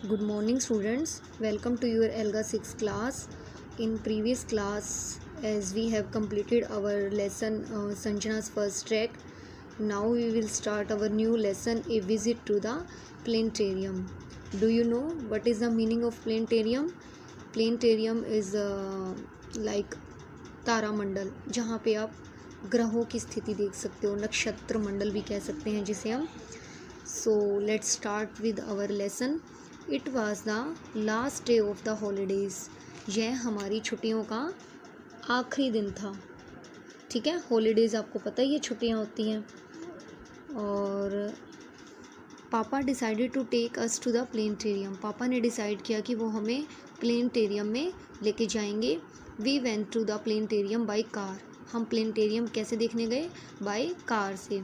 Good morning, students. Welcome to your Alga 6 class. In previous class, as we have completed our lesson Sanjana's first track, now we will start our new lesson, a visit to the planetarium. Do you know what is the meaning of planetarium? Planetarium is like तारामंडल, जहाँ पे आप ग्रहों की स्थिति देख सकते हो, नक्षत्र मंडल भी कह सकते हैं जिसे हम. So let's start with our lesson. It was the last day of the holidays. यह हमारी छुट्टियों का आखिरी दिन था. ठीक है, हॉलीडेज़ आपको पता ही है छुट्टियां होती हैं. और पापा decided to take us to the planetarium. पापा ने डिसाइड किया कि वो हमें प्लेनेटेरियम में लेके जाएंगे. We went to the planetarium by car. हम प्लेनेटेरियम कैसे देखने गए? बाय कार से.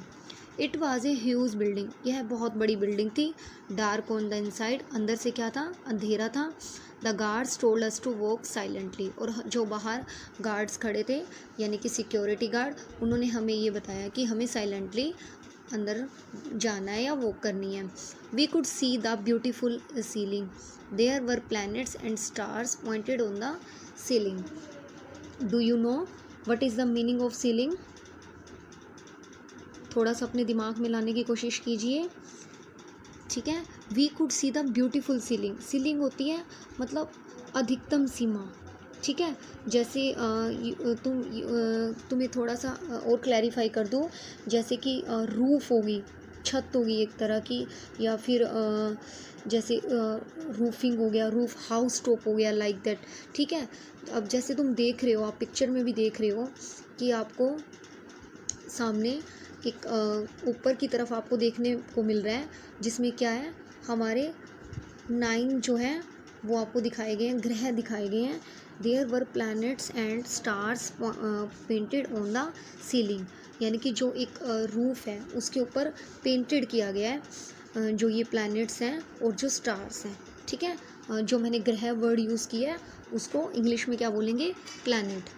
It was a huge building. यह बहुत बड़ी बिल्डिंग थी. Dark on the inside. अंदर से क्या था? अंधेरा था. The guards told us to walk silently. और जो बाहर गार्ड्स खड़े थे यानी कि सिक्योरिटी गार्ड, उन्होंने हमें ये बताया कि हमें साइलेंटली अंदर जाना है या वॉक करनी है. We could see the beautiful ceiling. There were planets and stars pointed on the ceiling. Do you know what is the meaning of ceiling? थोड़ा सा अपने दिमाग में लाने की कोशिश कीजिए. ठीक है, we could see the beautiful ceiling. Ceiling होती है मतलब अधिकतम सीमा. ठीक है, जैसे तुम्हें थोड़ा सा और क्लैरिफाई कर दूँ. जैसे कि रूफ़ होगी, छत होगी एक तरह की, या फिर जैसे रूफिंग हो गया, रूफ हाउस टॉप हो गया, लाइक दैट. ठीक है, अब जैसे तुम देख रहे हो, आप पिक्चर में भी देख रहे हो कि आपको सामने एक ऊपर की तरफ आपको देखने को मिल रहा है, जिसमें क्या है, हमारे 9 जो है वो आपको दिखाए गए हैं, ग्रह दिखाए गए हैं. There were planets and stars painted on the ceiling. यानी कि जो एक रूफ है उसके ऊपर पेंटेड किया गया है जो ये प्लैनेट्स हैं और जो स्टार्स हैं. ठीक है, जो मैंने ग्रह वर्ड यूज़ किया है उसको इंग्लिश में क्या बोलेंगे? Planet.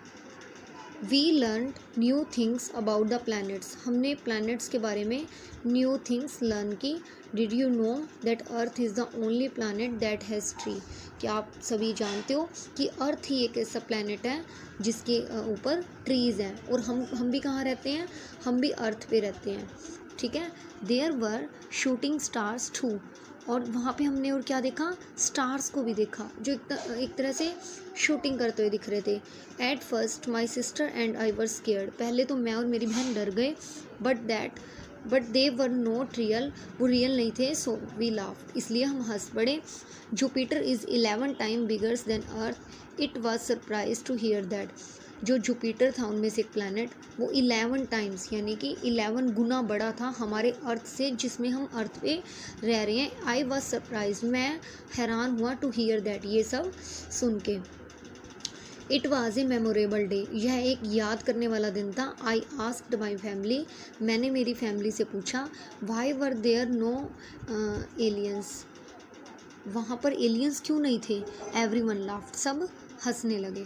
We learn new things about the planets. हमने प्लैनेट्स के बारे में न्यू थिंग्स लर्न की. Did you know that Earth is the only planet that has tree. क्या आप सभी जानते हो कि अर्थ ही एक ऐसा प्लैनेट है जिसके ऊपर ट्रीज़ हैं. और हम भी कहाँ रहते हैं? हम भी अर्थ पे रहते हैं. ठीक है, there were shooting stars too. और वहाँ पे हमने और क्या देखा? स्टार्स को भी देखा जो एक तरह से शूटिंग करते हुए दिख रहे थे. At first my sister and I were scared. पहले तो मैं और मेरी बहन डर गए. But they were not real. वो रियल नहीं थे. So we laughed. इसलिए हम हंस पड़े. Jupiter is 11 time biggers than Earth. It was surprise to hear that. जो जुपिटर था उनमें से एक प्लैनेट, वो 11 टाइम्स यानी कि 11 गुना बड़ा था हमारे अर्थ से, जिसमें हम अर्थ पे रह रहे हैं. I was surprise. मैं हैरान हुआ. To hear that. ये सब सुन के. It was a memorable day. यह एक याद करने वाला दिन था. I asked my family. मैंने मेरी फैमिली से पूछा. Why were there no aliens. वहाँ पर एलियंस क्यों नहीं थे? Everyone laughed. सब हंसने लगे.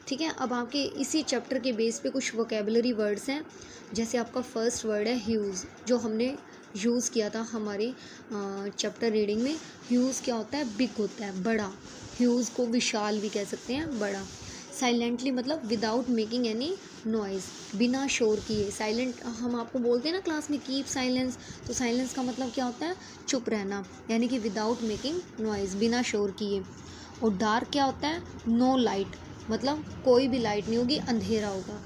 ठीक है, अब आपके इसी चैप्टर के बेस पे कुछ वोकेबलरी वर्ड्स हैं. जैसे आपका फर्स्ट वर्ड है ह्यूज़, जो हमने यूज़ किया था हमारे चैप्टर रीडिंग में. ह्यूज़ क्या होता है? बिग होता है, बड़ा. ह्यूज़ को विशाल भी कह सकते हैं, बड़ा. साइलेंटली मतलब विदाउट मेकिंग एनी नॉइज़, बिना शोर किए. साइलेंट हम आपको बोलते हैं ना क्लास में, कीप साइलेंस. तो साइलेंस का मतलब क्या होता है? चुप रहना. यानी कि विदाउट मेकिंग नॉइज़, बिना शोर किए. और डार्क क्या होता है? नो लाइट, मतलब कोई भी लाइट नहीं होगी, अंधेरा होगा,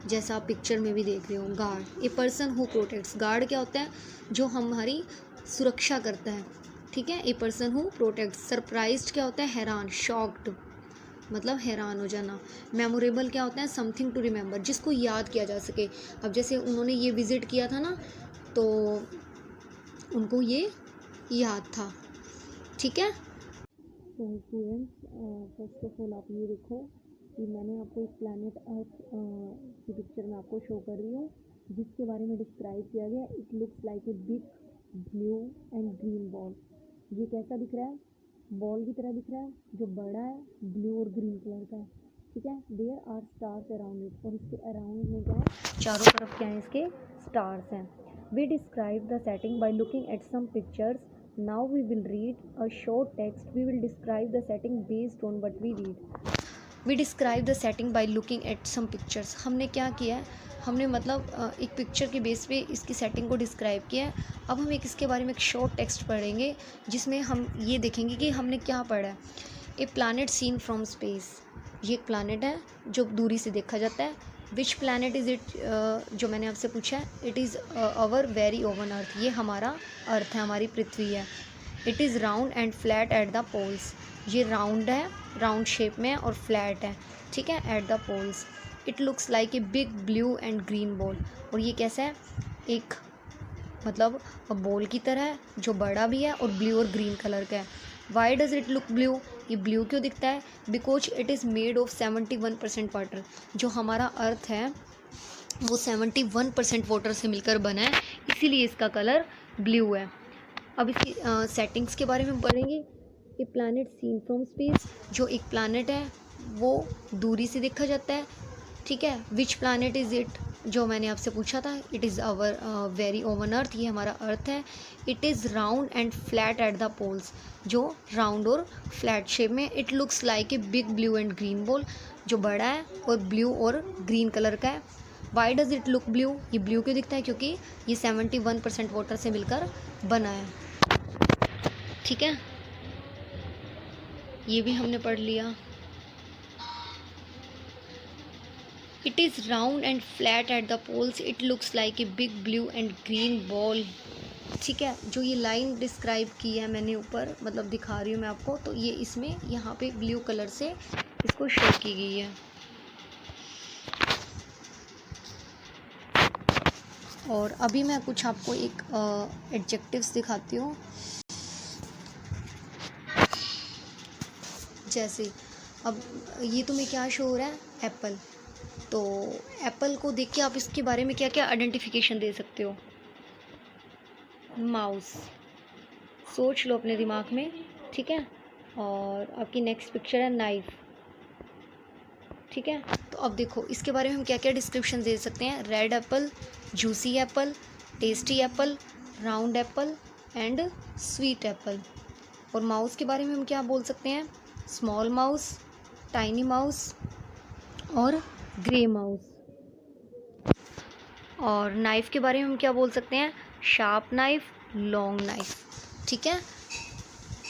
जैसा आप पिक्चर में भी देख रहे हो. Guard, a person who protects. Guard क्या होता है? जो हमारी सुरक्षा करता है. ठीक है, a person who protects. Surprised क्या होता है? हैरान. शॉक्ड मतलब हैरान हो जाना. मेमोरेबल क्या होता है? समथिंग टू रिमेंबर, जिसको याद किया जा सके. अब जैसे उन्होंने ये विज़िट किया था ना, तो उनको ये याद था. ठीक है. तो स्टूडेंट्स, फर्स्ट ऑफ ऑल आप ये देखो कि मैंने आपको एक प्लैनेट अर्थ की पिक्चर में आपको शो कर रही हूँ, जिसके बारे में डिस्क्राइब किया गया. It looks like a big blue and green ball. ये कैसा दिख रहा है? बॉल की तरह दिख रहा है, जो बड़ा है, ब्लू और ग्रीन कलर का है. ठीक है, there are stars around it. और इसके अराउंड में क्या है? चारों तरफ क्या है? इसके स्टार्स हैं. We describe the setting by looking at some pictures. Now we will read a short text. We will describe the setting based on what we read. We describe the setting by looking at some pictures. हमने क्या किया है, हमने मतलब एक picture के base पे इसकी सेटिंग को डिस्क्राइब किया है. अब हम एक इसके बारे में एक शॉर्ट टेक्स्ट पढ़ेंगे जिसमें हम ये देखेंगे कि हमने क्या पढ़ा है. ए प्लानट सीन फ्रॉम स्पेस. ये एक प्लानट है जो दूरी से देखा जाता है. विच प्लानट इज़ इट, जो मैंने आपसे पूछा है. It is our very own earth. ये हमारा अर्थ है, हमारी पृथ्वी है. It is round and flat at the poles. ये राउंड है, राउंड शेप में है और फ्लैट है, ठीक है, at the poles. It looks like a big blue and green ball. और ये कैसा है, एक मतलब बॉल की तरह है जो बड़ा भी है और ब्लू और ग्रीन कलर का है. Why does it look blue. ये ब्लू क्यों दिखता है. Because it is made of 71% water. जो हमारा अर्थ है वो 71% वाटर से मिलकर बना है, इसीलिए इसका कलर ब्लू है. अब इसकी सेटिंग्स के बारे में पढ़ेंगे. ए प्लानट सीन फ्रॉम स्पेस. जो एक प्लानट है वो दूरी से देखा जाता है, ठीक है. विच प्लानट इज़ इट, जो मैंने आपसे पूछा था. It is our very own earth. ये हमारा अर्थ है. It is round and flat at the poles. जो राउंड और फ्लैट शेप में. It looks like a big blue and green ball. जो बड़ा है और ब्लू और ग्रीन कलर का है. Why does it look blue. ये ब्लू क्यों दिखता है, क्योंकि ये 71% वाटर से मिलकर बना है, ठीक है. ये भी हमने पढ़ लिया. It is round and flat at the poles. It looks like a big blue and green ball, ठीक है. जो ये लाइन डिस्क्राइब की है मैंने ऊपर, मतलब दिखा रही हूँ मैं आपको, तो ये इसमें यहाँ पे ब्लू कलर से इसको शो की गई है. और अभी मैं कुछ आपको एक एडजेक्टिव्स दिखाती हूँ. जैसे अब ये तुम्हें क्या शो हो रहा है, एप्पल. तो एप्पल को देख के आप इसके बारे में क्या क्या आइडेंटिफिकेशन दे सकते हो. माउस, सोच लो अपने दिमाग में, ठीक है. और आपकी नेक्स्ट पिक्चर है नाइफ, ठीक है. तो अब देखो इसके बारे में हम क्या क्या डिस्क्रिप्शन दे सकते हैं. Red Apple, juicy Apple, tasty Apple, round Apple and sweet Apple. और माउस के बारे में हम क्या बोल सकते हैं. स्मॉल माउस, टाइनी माउस और ग्रे माउस. और नाइफ़ के बारे में हम क्या बोल सकते हैं. शार्प नाइफ, लॉन्ग नाइफ, ठीक है.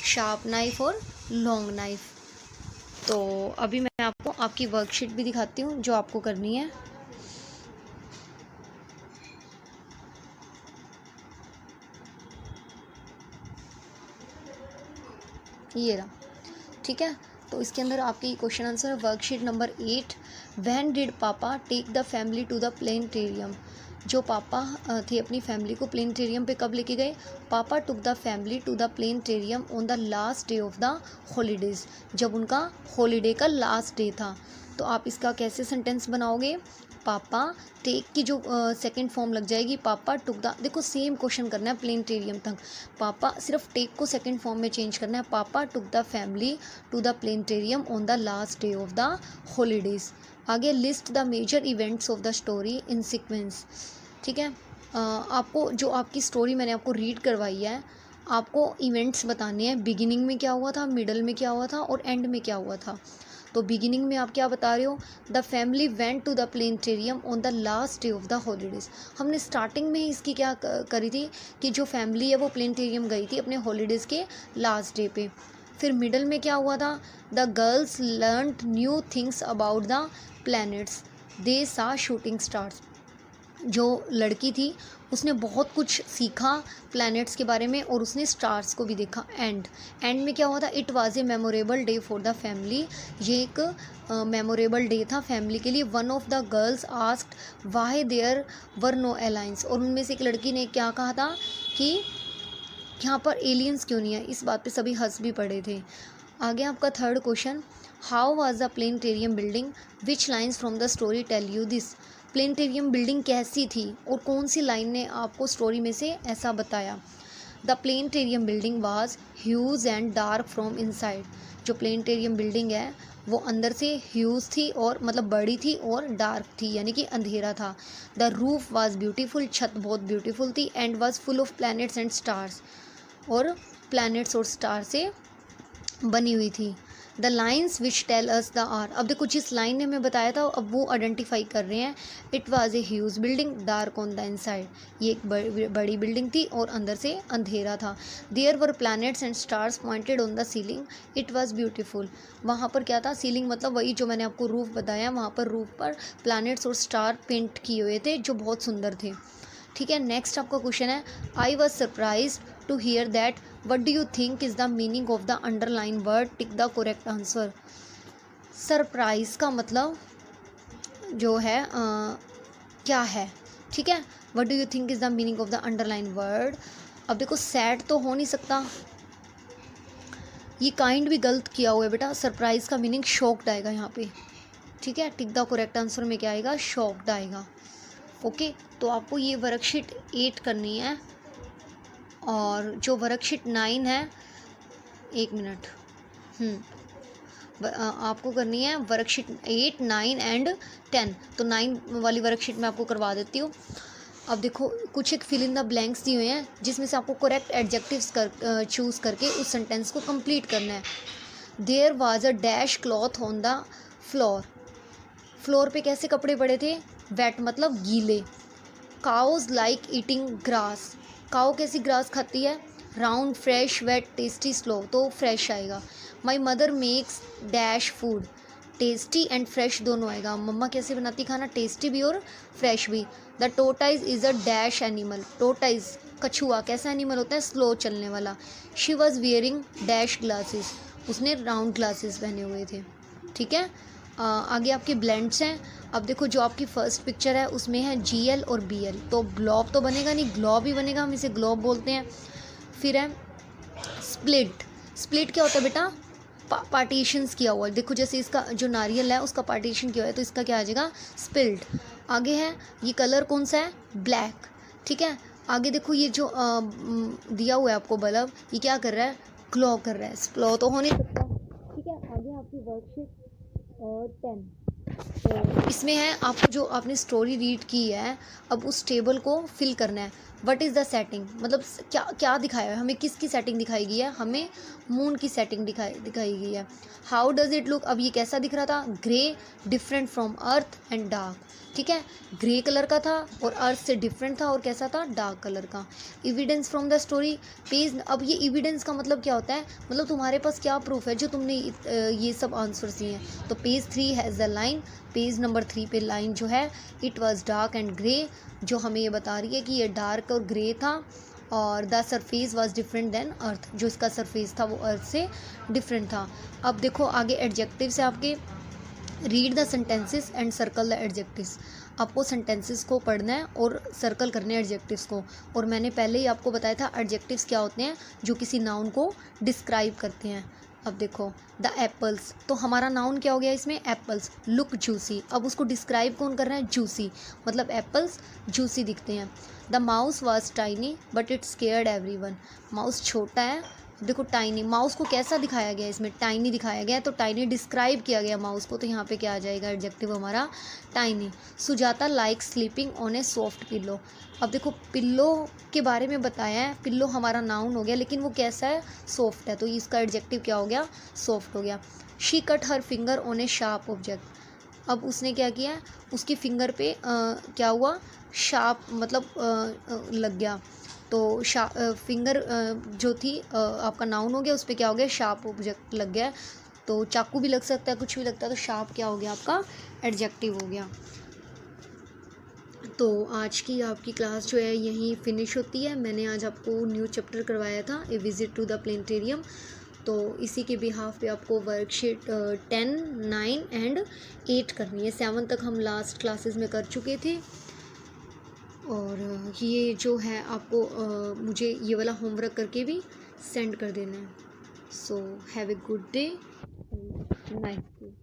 शार्प नाइफ और लॉन्ग नाइफ. तो अभी मैं आपको आपकी वर्कशीट भी दिखाती हूँ जो आपको करनी है. ये रहा, ठीक है. तो इसके अंदर आपकी क्वेश्चन आंसर है worksheet number 8. When did papa take the family to the planetarium. जो पापा थे अपनी फैमिली को प्लेनेटेरियम पे कब लेके गए. Papa took the family to the planetarium on the last day of the holidays. जब उनका हॉलीडे का लास्ट डे था. तो आप इसका कैसे सेंटेंस बनाओगे. पापा टेक की जो सेकंड फॉर्म लग जाएगी, पापा टुक द. देखो सेम क्वेश्चन करना है प्लेनेटेरियम तक. पापा सिर्फ टेक को सेकंड फॉर्म में चेंज करना है. पापा took the family to the planetarium on the last day of the holidays. आगे list the major events of the story in sequence, ठीक है. आपको जो आपकी स्टोरी मैंने आपको रीड करवाई है, आपको इवेंट्स बताने हैं. बिगिनिंग में क्या हुआ था, मिडल में क्या हुआ था और एंड में क्या हुआ था. तो बिगिनिंग में आप क्या बता रहे हो. The family went to the planetarium on the last day of the holidays. हमने स्टार्टिंग में ही इसकी क्या करी थी कि जो फैमिली है वो प्लेनेटेरियम गई थी अपने हॉलीडेज़ के लास्ट डे पे. फिर मिडल में क्या हुआ था. The girls learned new things about the planets. They saw shooting stars. जो लड़की थी उसने बहुत कुछ सीखा प्लैनेट्स के बारे में और उसने स्टार्स को भी देखा. एंड में क्या हुआ था. It was a memorable day for the family. ये एक मेमोरेबल डे था फैमिली के लिए. One of the girls asked why there were no aliens. और उनमें से एक लड़की ने क्या कहा था कि यहाँ पर एलियंस क्यों नहीं है. इस बात पे सभी हंस भी पड़े थे. आगे आपका third question. How was the planetarium building. Which lines from the story tell you this. Planetarium building कैसी थी और कौन सी लाइन ने आपको स्टोरी में से ऐसा बताया. The planetarium building was huge and dark from inside. जो प्लेनेटेरियम बिल्डिंग है वो अंदर से ह्यूज थी और मतलब बड़ी थी और डार्क थी यानी कि अंधेरा था. The roof was beautiful. छत बहुत ब्यूटीफुल थी. And was full of planets and stars. और प्लैनेट्स और स्टार से बनी हुई थी। The lines which tell us the are, अब देखो जिस लाइन ने हमें बताया था अब वो आइडेंटिफाई कर रहे हैं। It was a huge building dark on the inside, ये एक बड़ी बिल्डिंग थी और अंदर से अंधेरा था। There were planets and stars pointed on the ceiling, it was beautiful, वहाँ पर क्या था, सीलिंग मतलब वही जो मैंने आपको रूफ बताया, वहाँ पर रूफ पर प्लैनेट्स और स्टार पेंट किए हुए थे जो बहुत सुंदर थे। ठीक है, नेक्स्ट आपका क्वेश्चन है, I was surprise to hear that, what do you think is the meaning of the underline word, tick the correct answer. Surprise का मतलब जो है क्या है, ठीक है, what do you think is the meaning of the underline word. अब देखो सैड तो हो नहीं सकता, ये काइंड भी गलत किया हुआ है बेटा, सरप्राइज का मीनिंग शॉक्ड आएगा यहाँ पे। ठीक है, टिक द करेक्ट आंसर में क्या आएगा, शॉक्ड आएगा। ओके, तो आपको ये वर्कशीट 8 करनी है और जो वर्कशीट 9 है, 1 मिनट, आपको करनी है वर्कशीट 8, 9 एंड 10। तो 9 वाली वर्कशीट मैं आपको करवा देती हूँ। अब देखो कुछ एक फिल इन द ब्लैंक्स दिए हुए हैं जिसमें से आपको करेक्ट एडजेक्टिव्स चूज़ करके उस सेंटेंस को कंप्लीट करना है। There was a dash cloth on the floor, floor पे कैसे कपड़े पड़े थे, वेट मतलब गीले। Cows like eating grass, cow कैसी ग्रास खाती है, round fresh wet tasty slow, तो फ्रेश आएगा। My mother makes dash food, tasty and fresh दोनों आएगा, मम्मा कैसे बनाती खाना, टेस्टी भी और फ्रेश भी। The tortoise is a dash animal, tortoise कछुआ कैसा एनिमल होता है, स्लो चलने वाला। She was wearing dash glasses, उसने राउंड ग्लासेस पहने हुए थे। ठीक है, आगे आपके ब्लेंड्स हैं। अब देखो जो आपकी फर्स्ट पिक्चर है उसमें है GL और BL, तो ग्लोब तो बनेगा नहीं, ग्लोब ही बनेगा, हम इसे ग्लोब बोलते हैं। फिर है स्प्लिट, स्प्लिट क्या होता है बेटा, पार्टीशंस किया हुआ है। देखो जैसे इसका जो नारियल है उसका पार्टीशन किया हुआ है, तो इसका क्या आ जाएगा, स्पिल्ड। आगे है ये कलर कौन सा है, ब्लैक। ठीक है, आगे देखो ये जो दिया हुआ है आपको बल्ब, ये क्या कर रहा है, ग्लो कर रहा है, स्लो तो हो नहीं सकता। ठीक है, आगे आपकी वर्कशीट 10, तो इसमें है आपको जो आपने स्टोरी रीड की है, अब उस टेबल को फिल करना है। व्हाट इज़ द सेटिंग, मतलब क्या क्या दिखाया है हमें, किसकी सेटिंग दिखाई गई है, हमें मून की सेटिंग दिखाई गई है। हाउ डज़ इट लुक, अब ये कैसा दिख रहा था, grey, different from earth and dark. ठीक है, ग्रे कलर का था और अर्थ से डिफरेंट था और कैसा था, डार्क कलर का। Evidence from the story page, अब ये एविडेंस का मतलब क्या होता है, मतलब तुम्हारे पास क्या प्रूफ है जो तुमने ये सब आंसर्स दिए हैं। तो page 3 has the line, page number 3 पे लाइन जो है, it was dark and grey, जो हमें ये बता रही है कि ये डार्क और ग्रे था। और the surface was different than earth, जो इसका सरफेस था वो अर्थ से डिफरेंट था। अब देखो आगे एडजेक्टिव्स है आपके, read the sentences and circle the adjectives, आपको सेंटेंसेस को पढ़ना है और सर्कल करने हैं एडजेक्टिव्स को। और मैंने पहले ही आपको बताया था एडजेक्टिव्स क्या होते हैं, जो किसी नाउन को डिस्क्राइब करते हैं। अब देखो द एप्पल्स, तो हमारा नाउन क्या हो गया इसमें, एप्पल्स, लुक जूसी, अब उसको डिस्क्राइब कौन कर रहा है, जूसी, मतलब एप्पल्स जूसी दिखते हैं। The mouse was tiny but it scared everyone, mouse छोटा है, देखो टाइनी, माउस को कैसा दिखाया गया इसमें, टाइनी दिखाया गया, तो टाइनी डिस्क्राइब किया गया माउस को, तो यहाँ पे क्या आ जाएगा एडजेक्टिव हमारा, tiny. Sujata like sleeping on A soft pillow, अब देखो पिल्लो के बारे में बताया है, पिल्लो हमारा नाउन हो गया लेकिन वो कैसा है, सॉफ्ट है, तो इसका एडजेक्टिव क्या हो गया, सॉफ्ट हो गया। She cut her finger on A sharp object, अब उसने क्या किया, उसकी फिंगर पे क्या हुआ, शार्प मतलब लग गया, तो फिंगर जो थी आपका नाउन हो गया, उस पर क्या हो गया, शार्प ऑब्जेक्ट लग गया। तो चाकू भी लग सकता है, कुछ भी लगता है, तो शार्प क्या हो गया आपका, एडजेक्टिव हो गया। तो आज की आपकी क्लास जो है यहीं फिनिश होती है। मैंने आज आपको न्यू चैप्टर करवाया था, ए विज़िट टू द प्लेनेटेरियम, तो इसी के बिहाफ पे आपको वर्कशीट 10, 9 एंड 8 करनी है। 7 तक हम लास्ट क्लासेस में कर चुके थे, और ये जो है आपको मुझे ये वाला होमवर्क करके भी सेंड कर देना है। So have a good day, nice day.